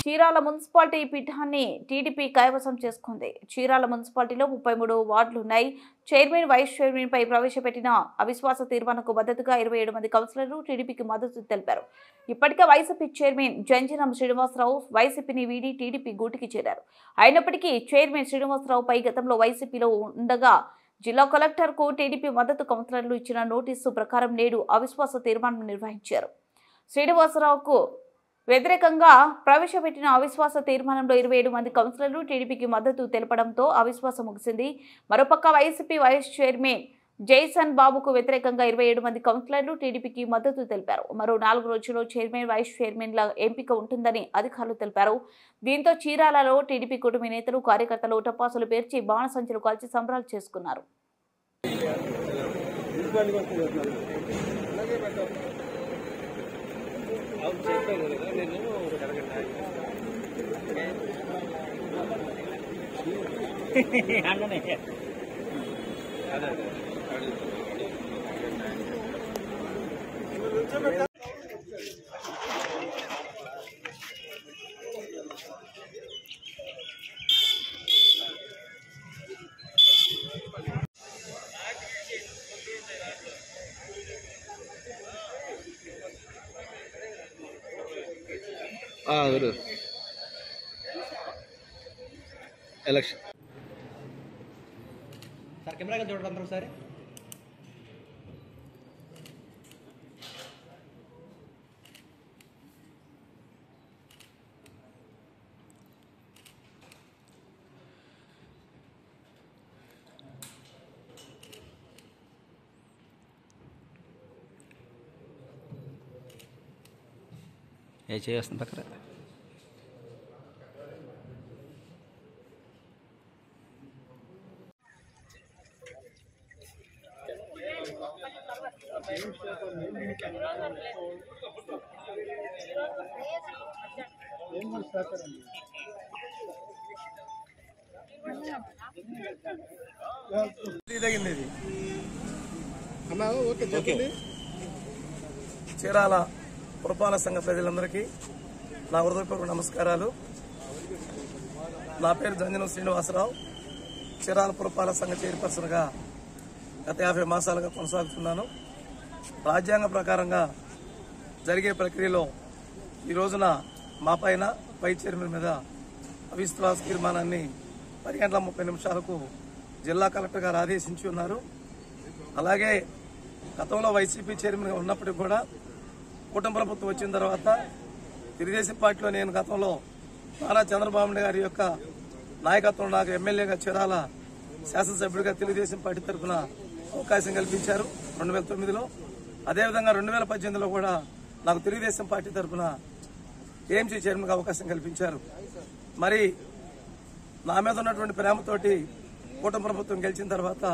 Chirala municipality పీఠాన్ని TDP కైవసం చేసుకుంది. చీరాల మున్సిపాలిటీలో 33 వార్డులున్నాయి. చైర్మన్, వైస్ చైర్మన్ పై ప్రవేశపెట్టిన అవిశ్వాస తీర్మానంకు మద్దతుగా 27 మంది కౌన్సిలర్లు టీడీపీకి మద్దతు తెలిపారు. ఇప్పటికే వైసీపీ చైర్మన్ జంజనం శ్రీనివాసరావు వైసీపీని వీడి టీడీపీ గూటికి చేరారు. అయినప్పటికీ చైర్మన్ శ్రీనివాసరావుపై గతంలో వైసీపీలో ఉండగా జిల్లా కలెక్టర్కు టీడీపీ మద్దతు కౌన్సిలర్లు ఇచ్చిన నోటీసు ప్రకారం నేడు అవిశ్వాస తీర్మానం నిర్వహించారు. శ్రీనివాసరావుకు వ్యతిరేకంగా ప్రవేశపెట్టిన అవిశ్వాస తీర్మానంలో 27 మంది కౌన్సిలర్లు టీడీపీకి మద్దతు తెలపడంతో అవిశ్వాసం ముగిసింది. మరోపక్క వైసీపీ వైస్ చైర్మన్ జైసన్ బాబుకు వ్యతిరేకంగా 27 మంది కౌన్సిలర్లు టీడీపీకి మద్దతు తెలిపారు. మరో 4 రోజుల్లో చైర్మన్, వైస్ చైర్మన్ల ఎంపిక ఉంటుందని అధికారులు తెలిపారు. దీంతో చీరాలలో టీడీపీ కుటుంబ నేతలు, కార్యకర్తలు టపాసులు పేర్చి బాణసంచులు కాల్చి సంబరాలు చేసుకున్నారు. ఎలక్షన్ సార్ కెమెరా చూడండి అందరూ ఒకసారి. ఏ చేస్తుంది పక్కన చీరాల పురపాలక సంఘ ప్రజలందరికీ నా హృదయపూర్వక నమస్కారాలు. నా పేరు జంజనం శ్రీనివాసరావు. చీరాల పురపాలక సంఘ చైర్పర్సన్గా గత 50 మాసాలుగా కొనసాగుతున్నాను. రాజ్యాంగ ప్రకారంగా జరిగే ప్రక్రియలో ఈ రోజున మా పైన వైస్ చైర్మన్ మీద అవిశ్వాస తీర్మానాన్ని 10:30 జిల్లా కలెక్టర్ గారు ఆదేశించి ఉన్నారు. అలాగే గతంలో వైసీపీ చైర్మన్గా ఉన్నప్పటికీ కూడా కూటమి ప్రభుత్వం వచ్చిన తర్వాత తెలుగుదేశం పార్టీలో నేను గతంలో నారా చంద్రబాబు నాయుడు గారి యొక్క నాయకత్వంలో నాకు ఎమ్మెల్యేగా చీరాల శాసనసభ్యుడిగా తెలుగుదేశం పార్టీ తరఫున అవకాశం కల్పించారు 2009లో. అదేవిధంగా 2018లో కూడా నాకు తెలుగుదేశం పార్టీ తరఫున ఏఎంసీ చైర్మన్గా అవకాశం కల్పించారు. మరి నా మీద ఉన్నటువంటి ప్రేమతోటి కూటమి ప్రభుత్వం గెలిచిన తర్వాత